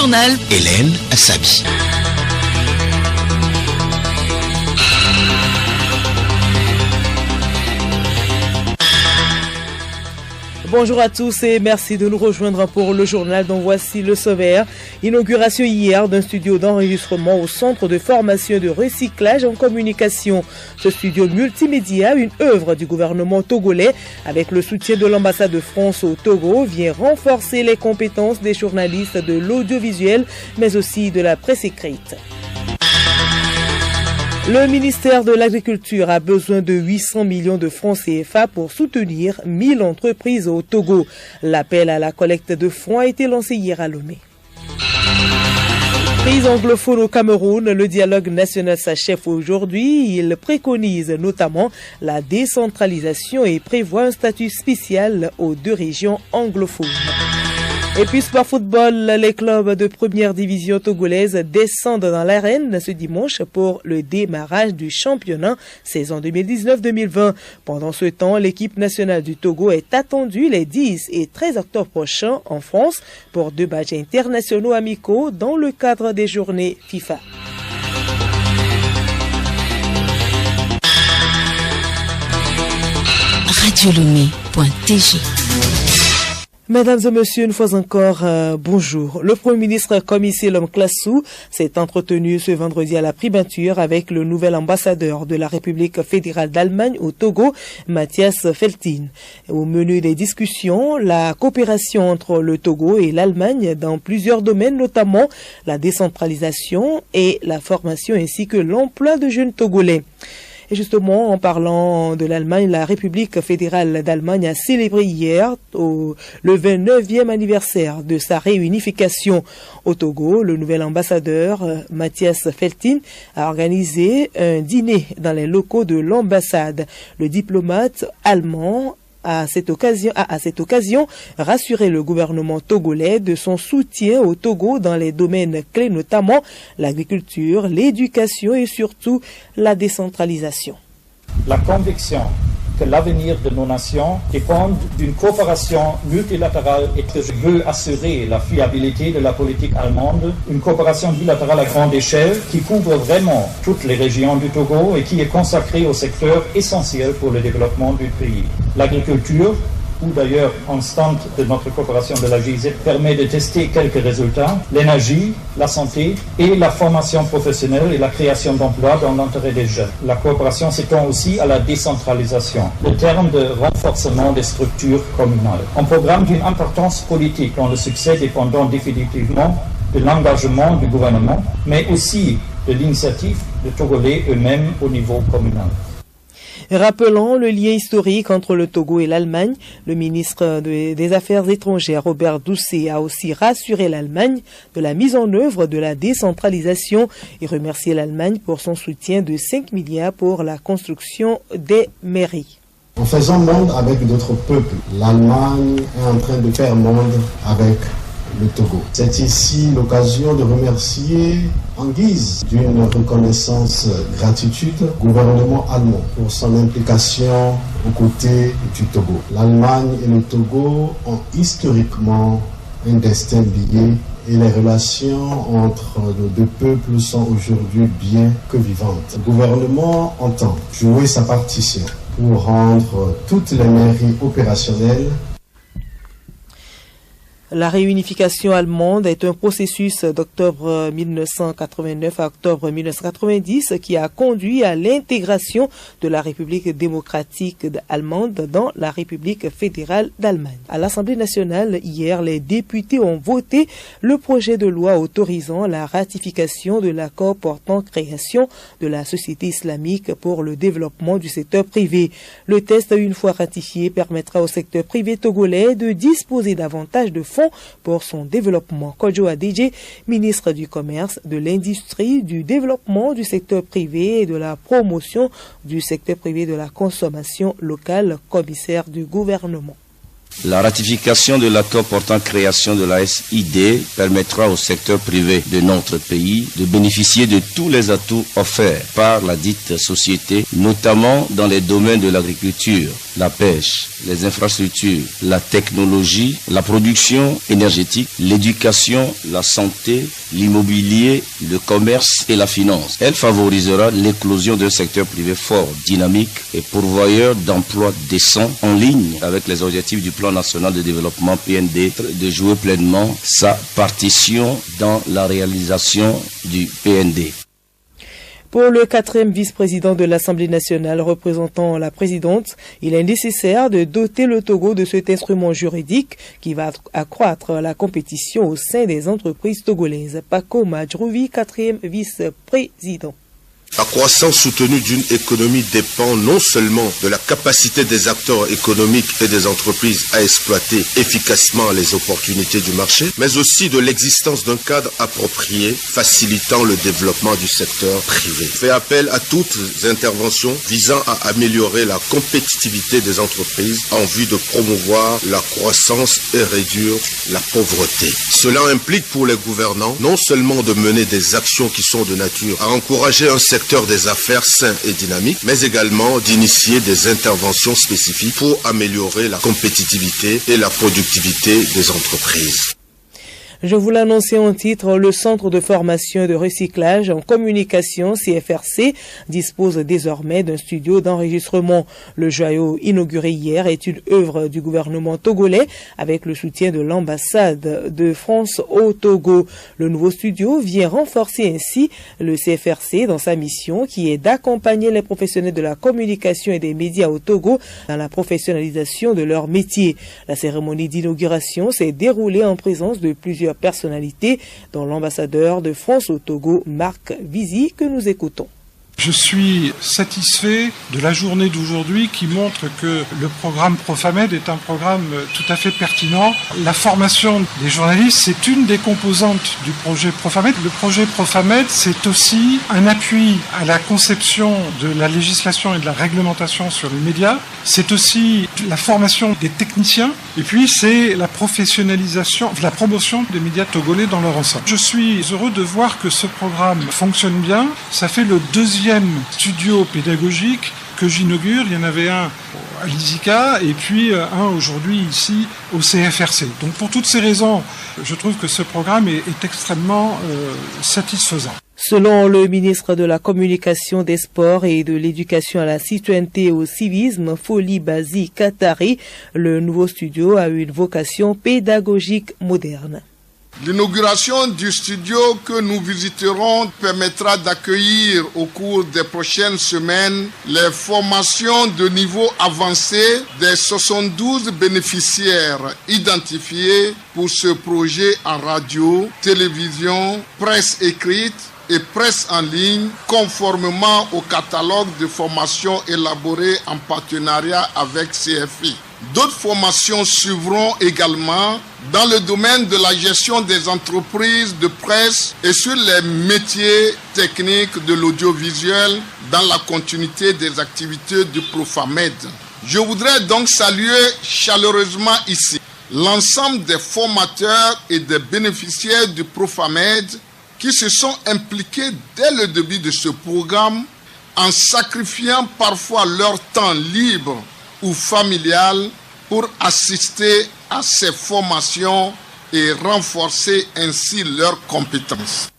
journal, Hélène Assabi. Bonjour à tous et merci de nous rejoindre pour le journal dont voici le sommaire. Inauguration hier d'un studio d'enregistrement au centre de formation et de recyclage en communication. Ce studio multimédia, une œuvre du gouvernement togolais avec le soutien de l'ambassade de France au Togo, vient renforcer les compétences des journalistes de l'audiovisuel mais aussi de la presse écrite. Le ministère de l'Agriculture a besoin de 800 millions de francs CFA pour soutenir 1000 entreprises au Togo. L'appel à la collecte de fonds a été lancé hier à Lomé. Crise anglophone au Cameroun, le dialogue national s'achève aujourd'hui. Il préconise notamment la décentralisation et prévoit un statut spécial aux deux régions anglophones. Et puis sport football, les clubs de première division togolaise descendent dans l'arène ce dimanche pour le démarrage du championnat saison 2019-2020. Pendant ce temps, l'équipe nationale du Togo est attendue les 10 et 13 octobre prochains en France pour 2 matchs internationaux amicaux dans le cadre des journées FIFA. radiolomé.tg. Mesdames et messieurs, une fois encore, bonjour. Le Premier ministre Komissi Lom Klassou s'est entretenu ce vendredi à la primature avec le nouvel ambassadeur de la République fédérale d'Allemagne au Togo, Matthias Feltin. Au menu des discussions, la coopération entre le Togo et l'Allemagne dans plusieurs domaines, notamment la décentralisation et la formation ainsi que l'emploi de jeunes Togolais. Et justement, en parlant de l'Allemagne, la République fédérale d'Allemagne a célébré hier le 29e anniversaire de sa réunification au Togo. Le nouvel ambassadeur, Matthias Feltin, a organisé un dîner dans les locaux de l'ambassade. Le diplomate allemand a à cette occasion rassuré le gouvernement togolais de son soutien au Togo dans les domaines clés, notamment l'agriculture, l'éducation et surtout la décentralisation. La conviction que l'avenir de nos nations dépend d'une coopération multilatérale et que je veux assurer la fiabilité de la politique allemande, une coopération bilatérale à grande échelle qui couvre vraiment toutes les régions du Togo et qui est consacrée au secteur essentiel pour le développement du pays. L'agriculture, où d'ailleurs un stand de notre coopération de la GIZ permet de tester quelques résultats, l'énergie, la santé et la formation professionnelle et la création d'emplois dans l'intérêt des jeunes. La coopération s'étend aussi à la décentralisation, le terme de renforcement des structures communales. Un programme d'une importance politique dont le succès dépendant définitivement de l'engagement du gouvernement, mais aussi de l'initiative des Togolais eux-mêmes au niveau communal. Rappelant le lien historique entre le Togo et l'Allemagne, le ministre des Affaires étrangères, Robert Doucet, a aussi rassuré l'Allemagne de la mise en œuvre de la décentralisation et remercié l'Allemagne pour son soutien de 5 milliards pour la construction des mairies. En faisant monde avec d'autres peuples, l'Allemagne est en train de faire monde avec le Togo. C'est ici l'occasion de remercier, en guise d'une reconnaissance gratitude, le gouvernement allemand pour son implication aux côtés du Togo. L'Allemagne et le Togo ont historiquement un destin lié et les relations entre nos deux peuples sont aujourd'hui bien que vivantes. Le gouvernement entend jouer sa partition pour rendre toutes les mairies opérationnelles. La réunification allemande est un processus d'octobre 1989 à octobre 1990 qui a conduit à l'intégration de la République démocratique allemande dans la République fédérale d'Allemagne. À l'Assemblée nationale, hier, les députés ont voté le projet de loi autorisant la ratification de l'accord portant création de la Société islamique pour le développement du secteur privé. Le texte, une fois ratifié, permettra au secteur privé togolais de disposer davantage de fonds pour son développement. Kodjo Adedje, ministre du Commerce, de l'Industrie, du Développement du secteur privé et de la promotion du secteur privé de la consommation locale, commissaire du gouvernement. La ratification de l'accord portant création de la SID permettra au secteur privé de notre pays de bénéficier de tous les atouts offerts par la dite société, notamment dans les domaines de l'agriculture, la pêche, les infrastructures, la technologie, la production énergétique, l'éducation, la santé, l'immobilier, le commerce et la finance. Elle favorisera l'éclosion d'un secteur privé fort, dynamique et pourvoyeur d'emplois décents en ligne avec les objectifs du plan national de développement PND de jouer pleinement sa partition dans la réalisation du PND. Pour le 4e vice-président de l'Assemblée nationale représentant la présidente, il est nécessaire de doter le Togo de cet instrument juridique qui va accroître la compétition au sein des entreprises togolaises. Paco Madjrouvi, 4e vice-président. La croissance soutenue d'une économie dépend non seulement de la capacité des acteurs économiques et des entreprises à exploiter efficacement les opportunités du marché, mais aussi de l'existence d'un cadre approprié facilitant le développement du secteur privé. Fait appel à toutes interventions visant à améliorer la compétitivité des entreprises en vue de promouvoir la croissance et réduire la pauvreté. Cela implique pour les gouvernants non seulement de mener des actions qui sont de nature à encourager un secteur des affaires sain et dynamique, mais également d'initier des interventions spécifiques pour améliorer la compétitivité et la productivité des entreprises. Je vous l'annonçais en titre, le Centre de formation et de recyclage en communication CFRC dispose désormais d'un studio d'enregistrement. Le joyau inauguré hier est une œuvre du gouvernement togolais avec le soutien de l'ambassade de France au Togo. Le nouveau studio vient renforcer ainsi le CFRC dans sa mission qui est d'accompagner les professionnels de la communication et des médias au Togo dans la professionnalisation de leur métier. La cérémonie d'inauguration s'est déroulée en présence de plusieurs personnalités, dont l'ambassadeur de France au Togo, Marc Vizy, que nous écoutons. Je suis satisfait de la journée d'aujourd'hui qui montre que le programme Profamed est un programme tout à fait pertinent. La formation des journalistes, c'est une des composantes du projet Profamed. Le projet Profamed, c'est aussi un appui à la conception de la législation et de la réglementation sur les médias. C'est aussi la formation des techniciens. Et puis, c'est la professionnalisation, la promotion des médias togolais dans leur ensemble. Je suis heureux de voir que ce programme fonctionne bien. Ça fait le deuxième studio pédagogique que j'inaugure. Il y en avait un à l'ISICA et puis un aujourd'hui ici au CFRC. Donc pour toutes ces raisons, je trouve que ce programme est extrêmement satisfaisant. Selon le ministre de la Communication, des Sports et de l'Éducation à la citoyenneté et au civisme, Foli Bazi Katari, le nouveau studio a une vocation pédagogique moderne. L'inauguration du studio que nous visiterons permettra d'accueillir au cours des prochaines semaines les formations de niveau avancé des 72 bénéficiaires identifiés pour ce projet en radio, télévision, presse écrite et presse en ligne, conformément au catalogue de formations élaboré en partenariat avec CFI. D'autres formations suivront également dans le domaine de la gestion des entreprises de presse et sur les métiers techniques de l'audiovisuel dans la continuité des activités du Profamed. Je voudrais donc saluer chaleureusement ici l'ensemble des formateurs et des bénéficiaires du Profamed qui se sont impliqués dès le début de ce programme en sacrifiant parfois leur temps libre ou familial pour assister à ces formations et renforcer ainsi leurs compétences.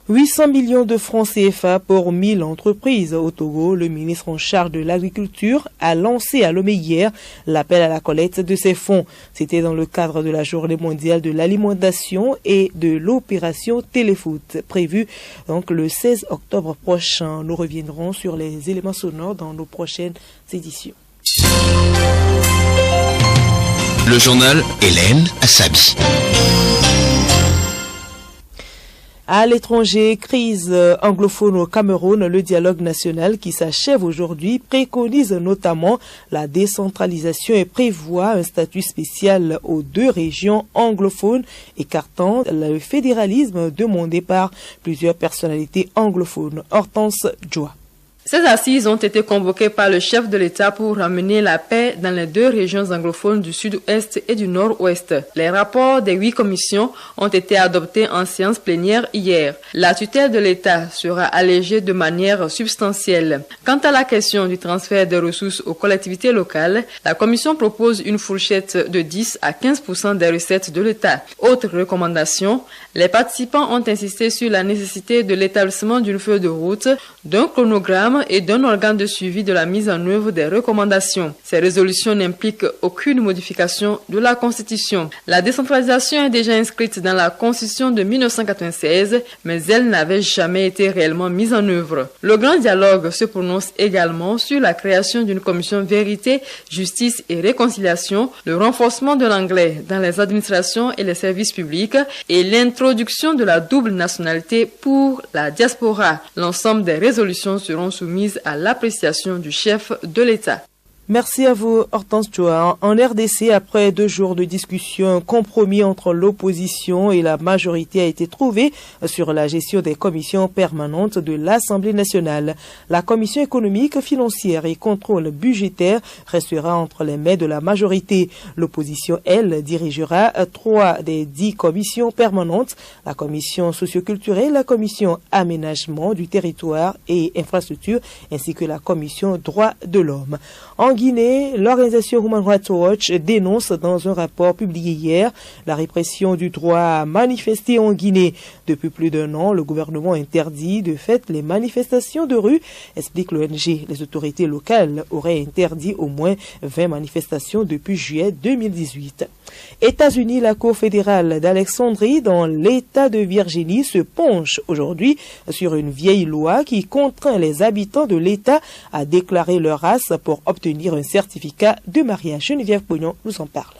800 millions de francs CFA pour 1000 entreprises. Au Togo, le ministre en charge de l'agriculture a lancé à Lomé hier l'appel à la collecte de ces fonds. C'était dans le cadre de la journée mondiale de l'alimentation et de l'opération Téléfoot, prévue donc le 16 octobre prochain. Nous reviendrons sur les éléments sonores dans nos prochaines éditions. Le journal Hélène Assabi. À l'étranger, crise anglophone au Cameroun, le dialogue national qui s'achève aujourd'hui préconise notamment la décentralisation et prévoit un statut spécial aux 2 régions anglophones, écartant le fédéralisme demandé par plusieurs personnalités anglophones. Hortense Joa. Ces assises ont été convoquées par le chef de l'État pour ramener la paix dans les 2 régions anglophones du sud-ouest et du nord-ouest. Les rapports des 8 commissions ont été adoptés en séance plénière hier. La tutelle de l'État sera allégée de manière substantielle. Quant à la question du transfert des ressources aux collectivités locales, la commission propose une fourchette de 10 à 15% des recettes de l'État. Autre recommandation, les participants ont insisté sur la nécessité de l'établissement d'une feuille de route, d'un chronogramme et d'un organe de suivi de la mise en œuvre des recommandations. Ces résolutions n'impliquent aucune modification de la Constitution. La décentralisation est déjà inscrite dans la Constitution de 1996, mais elle n'avait jamais été réellement mise en œuvre. Le grand dialogue se prononce également sur la création d'une commission vérité, justice et réconciliation, le renforcement de l'anglais dans les administrations et les services publics et l'introduction de la double nationalité pour la diaspora. L'ensemble des résolutions seront soumises à l'appréciation du chef de l'État. Merci à vous, Hortense Joa. En RDC, après 2 jours de discussion, un compromis entre l'opposition et la majorité a été trouvé sur la gestion des commissions permanentes de l'Assemblée nationale. La commission économique, financière et contrôle budgétaire restera entre les mains de la majorité. L'opposition, elle, dirigera 3 des 10 commissions permanentes, la commission socioculturelle, la commission aménagement du territoire et infrastructure, ainsi que la commission droits de l'homme. En Guinée, l'organisation Human Rights Watch dénonce dans un rapport publié hier la répression du droit à manifester en Guinée. Depuis plus d'1 an, le gouvernement interdit de fait les manifestations de rue, explique l'ONG. Les autorités locales auraient interdit au moins 20 manifestations depuis juillet 2018. États-Unis, la Cour fédérale d'Alexandrie dans l'État de Virginie se penche aujourd'hui sur une vieille loi qui contraint les habitants de l'État à déclarer leur race pour obtenir un certificat de mariage. Geneviève Pognon nous en parle.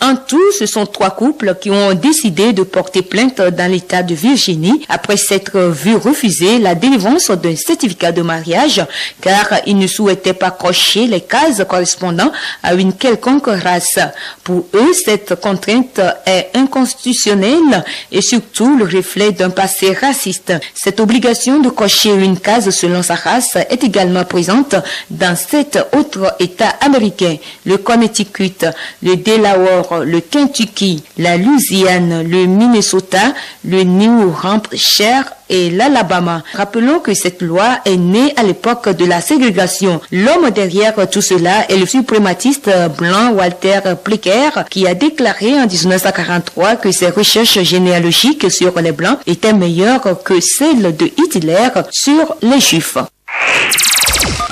En tout, ce sont 3 couples qui ont décidé de porter plainte dans l'État de Virginie après s'être vu refuser la délivrance d'un certificat de mariage car ils ne souhaitaient pas cocher les cases correspondant à une quelconque race. Pour eux, cette contrainte est inconstitutionnelle et surtout le reflet d'un passé raciste. Cette obligation de cocher une case selon sa race est également présente dans 7 autres États américains, le Connecticut, le Delaware, le Kentucky, la Louisiane, le Minnesota, le New Hampshire et l'Alabama. Rappelons que cette loi est née à l'époque de la ségrégation. L'homme derrière tout cela est le suprématiste blanc Walter Plecker qui a déclaré en 1943 que ses recherches généalogiques sur les blancs étaient meilleures que celles de Hitler sur les juifs.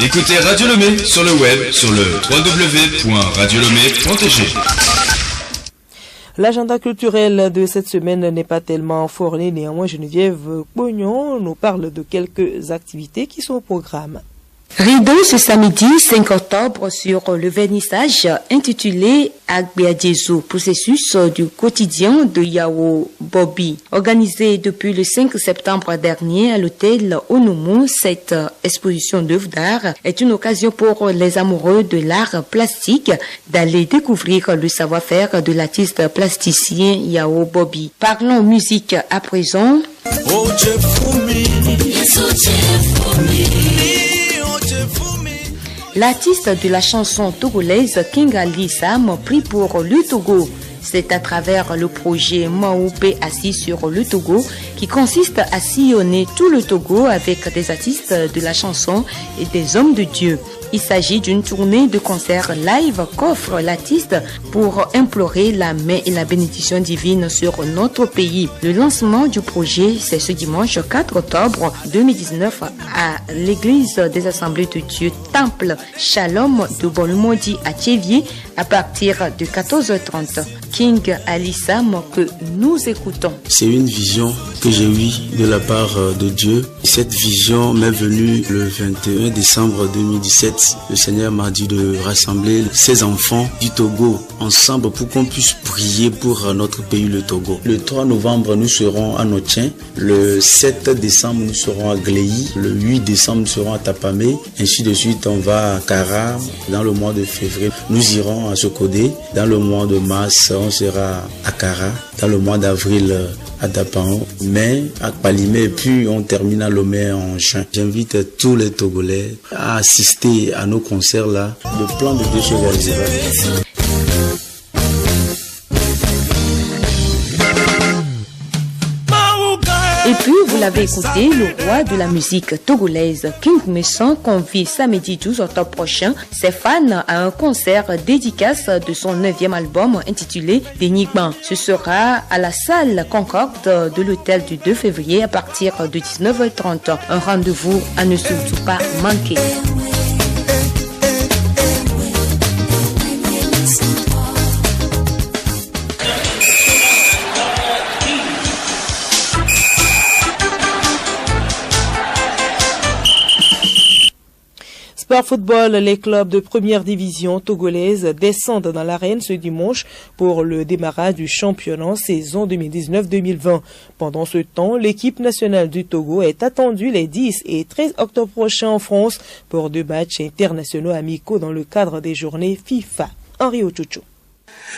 Écoutez Radio Lomé sur le web sur le www.radiolomé.tg. L'agenda culturel de cette semaine n'est pas tellement fourni. Néanmoins, Geneviève Pognon nous parle de quelques activités qui sont au programme. Rideau ce samedi 5 octobre sur le vernissage intitulé Agbiadiezo, processus du quotidien de Yao Bobby. Organisé depuis le 5 septembre dernier à l'hôtel Onomo, cette exposition d'œuvres d'art est une occasion pour les amoureux de l'art plastique d'aller découvrir le savoir-faire de l'artiste plasticien Yao Bobby. Parlons musique à présent. L'artiste de la chanson togolaise King Ali Sam pris pour le Togo. C'est à travers le projet Maoupé assis sur le Togo qui consiste à sillonner tout le Togo avec des artistes de la chanson et des hommes de Dieu. Il s'agit d'une tournée de concerts live qu'offre l'artiste pour implorer la main et la bénédiction divine sur notre pays. Le lancement du projet, c'est ce dimanche 4 octobre 2019 à l'église des Assemblées de Dieu Temple Shalom de Bolumodi à Tchévier à partir de 14h30. King Ali Sam que nous écoutons. C'est une vision que j'ai eue de la part de Dieu. Cette vision m'est venue le 21 décembre 2017. Le Seigneur m'a dit de rassembler ces enfants du Togo ensemble pour qu'on puisse prier pour notre pays, le Togo. Le 3 novembre, nous serons à Notien. Le 7 décembre, nous serons à Gléi. Le 8 décembre, nous serons à Tapamé. Ainsi de suite Ensuite, on va à Kara dans le mois de février. Nous irons à Sokodé. Dans le mois de mars, on sera à Kara. Dans le mois d'avril, à Dapan, mai, à Palimé, et puis on termine à Lomé en juin. J'invite tous les Togolais à assister à nos concerts là. Le plan de Dieu se réalisera. Et puis, vous l'avez écouté, le roi de la musique togolaise, King Messon, convie samedi 12 octobre prochain ses fans à un concert dédicace de son 9e album intitulé Dénigment. Ce sera à la salle Concorde de l'hôtel du 2 février à partir de 19h30. Un rendez-vous à ne surtout pas manquer. Sport football, les clubs de première division togolaise descendent dans l'arène ce dimanche pour le démarrage du championnat saison 2019-2020. Pendant ce temps, l'équipe nationale du Togo est attendue les 10 et 13 octobre prochains en France pour 2 matchs internationaux amicaux dans le cadre des journées FIFA. Henri Ochuchu.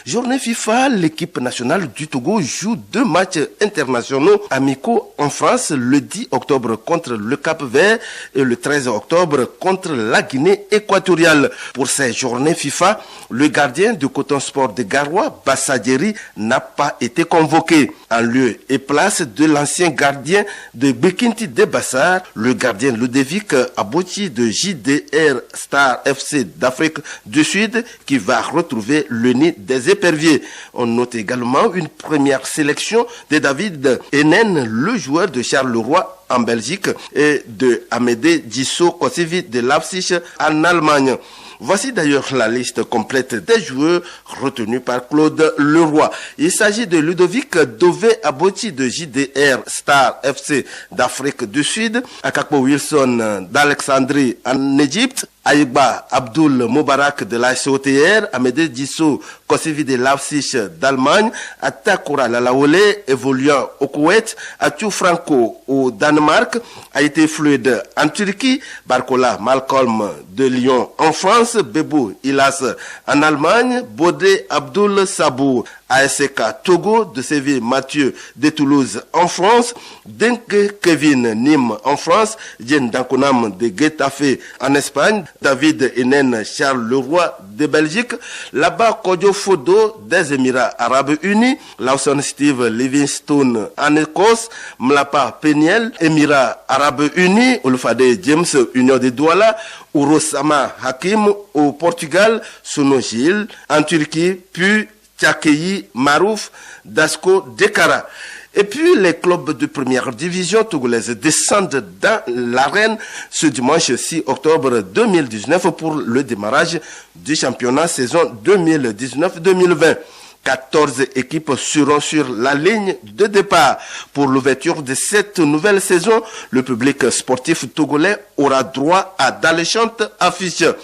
Journée FIFA, l'équipe nationale du Togo joue 2 matchs internationaux amicaux en France le 10 octobre contre le Cap-Vert et le 13 octobre contre la Guinée équatoriale. Pour ces journées FIFA, le gardien du Coton Sport de Garoua, Bassadjeri, n'a pas été convoqué. En lieu et place de l'ancien gardien de Bekinti de Bassar, le gardien Ludovic Abouchi de JDR Star FC d'Afrique du Sud qui va retrouver le nid des éperviers. On note également une première sélection de David Enen, le joueur de Charleroi en Belgique, et de Amédée Disso Kosevi de Leipzig en Allemagne. Voici d'ailleurs la liste complète des joueurs retenus par Claude Leroy. Il s'agit de Ludovic Dové Aboti de JDR Star FC d'Afrique du Sud, Akakpo Wilson d'Alexandrie en Égypte, Aïba Abdul Moubarak de la SOTR, Amédée Disso Kosevi de Leipzig d'Allemagne, Atakura Lalaole évoluant au Koweït, Atiu Franco au Danemark, Haïté Fluide en Turquie, Barcola Malcolm de Lyon en France, Bebou Ilas en Allemagne, Bodé Abdul Sabou ASK Togo, de Séville Mathieu de Toulouse en France, Denke Kevin Nîmes en France, Jen Dankonam de Getafe en Espagne, David Enen Charles Leroy de Belgique, Laba Kodjo Fodo des Émirats Arabes Unis, Lawson Steve Livingstone en Écosse, Mlapa Peniel, Émirats Arabes Unis, Olufade James Union de Douala, Urosama Hakim au Portugal, Sono Gilles en Turquie, puis Tchakeyi Marouf d'Asco Dekara. Et puis les clubs de première division togolaise descendent dans l'arène ce dimanche 6 octobre 2019 pour le démarrage du championnat saison 2019-2020. 14 équipes seront sur la ligne de départ. Pour l'ouverture de cette nouvelle saison, le public sportif togolais aura droit à d'alléchantes affiches.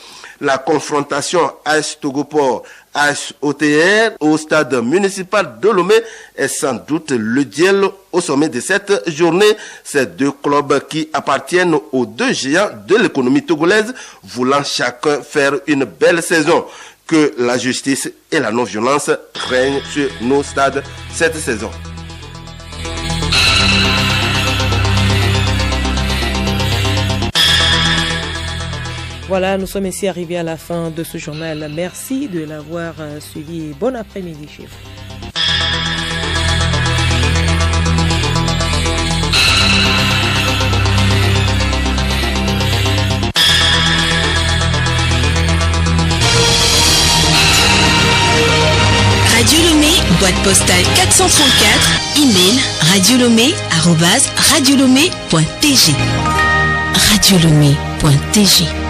La confrontation AS Togoport AS OTR au stade municipal de Lomé est sans doute le duel au sommet de cette journée. Ces 2 clubs qui appartiennent aux 2 géants de l'économie togolaise, voulant chacun faire une belle saison. Que la justice et la non-violence règnent sur nos stades cette saison. Voilà, nous sommes ici arrivés à la fin de ce journal. Merci de l'avoir suivi et bon après-midi chez vous. Radio Lomé, boîte postale 434, email radiolomé@radiolomé.tg. radiolomé.tg